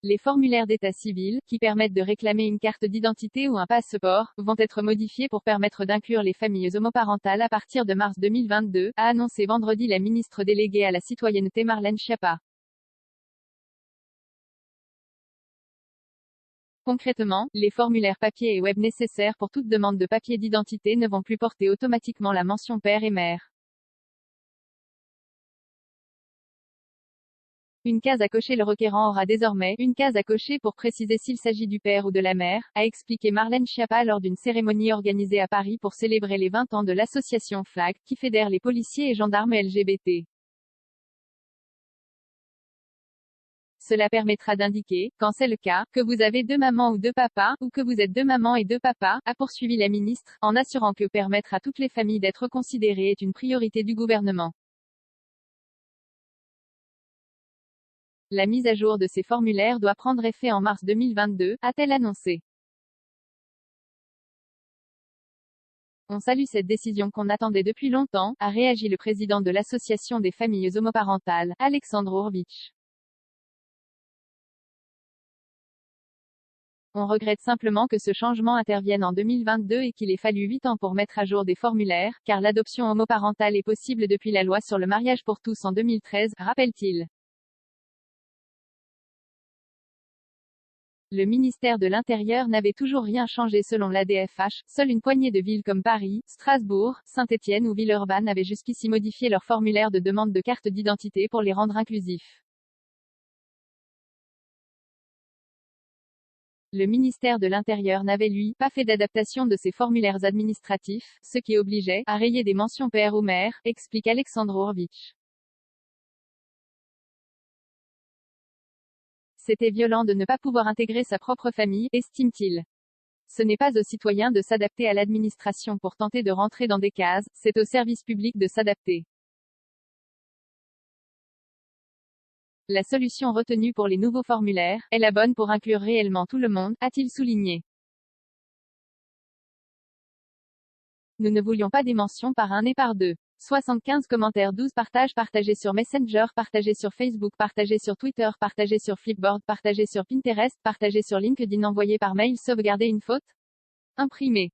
Les formulaires d'état civil, qui permettent de réclamer une carte d'identité ou un passeport, vont être modifiés pour permettre d'inclure les familles homoparentales à partir de mars 2022, a annoncé vendredi la ministre déléguée à la citoyenneté Marlène Schiappa. Concrètement, les formulaires papier et web nécessaires pour toute demande de papier d'identité ne vont plus porter automatiquement la mention père et mère. Une case à cocher. Le requérant aura désormais une case à cocher pour préciser s'il s'agit du père ou de la mère, a expliqué Marlène Schiappa lors d'une cérémonie organisée à Paris pour célébrer les 20 ans de l'association FLAG, qui fédère les policiers et gendarmes LGBT. Cela permettra d'indiquer, quand c'est le cas, que vous avez deux mamans ou deux papas, ou que vous êtes deux mamans et deux papas, a poursuivi la ministre, en assurant que permettre à toutes les familles d'être considérées est une priorité du gouvernement. La mise à jour de ces formulaires doit prendre effet en mars 2022, a-t-elle annoncé. On salue cette décision qu'on attendait depuis longtemps, a réagi le président de l'association des familles homoparentales, Alexandre Orvich. On regrette simplement que ce changement intervienne en 2022 et qu'il ait fallu 8 ans pour mettre à jour des formulaires, car l'adoption homoparentale est possible depuis la loi sur le mariage pour tous en 2013, rappelle-t-il. Le ministère de l'Intérieur n'avait toujours rien changé selon l'ADFH, seule une poignée de villes comme Paris, Strasbourg, Saint-Étienne ou Villeurbanne avaient jusqu'ici modifié leurs formulaires de demande de carte d'identité pour les rendre inclusifs. Le ministère de l'Intérieur n'avait lui pas fait d'adaptation de ses formulaires administratifs, ce qui obligeait à rayer des mentions père ou mère, explique Alexandre Orvich. C'était violent de ne pas pouvoir intégrer sa propre famille, estime-t-il. Ce n'est pas aux citoyens de s'adapter à l'administration pour tenter de rentrer dans des cases, c'est au service public de s'adapter. La solution retenue pour les nouveaux formulaires est la bonne pour inclure réellement tout le monde, a-t-il souligné. Nous ne voulions pas des mentions par un et par deux. 75 commentaires, 12 partages partagés sur Messenger, partagés sur Facebook, partagés sur Twitter, partagés sur Flipboard, partagés sur Pinterest, partagés sur LinkedIn, envoyés par mail, sauvegarder une faute, imprimé.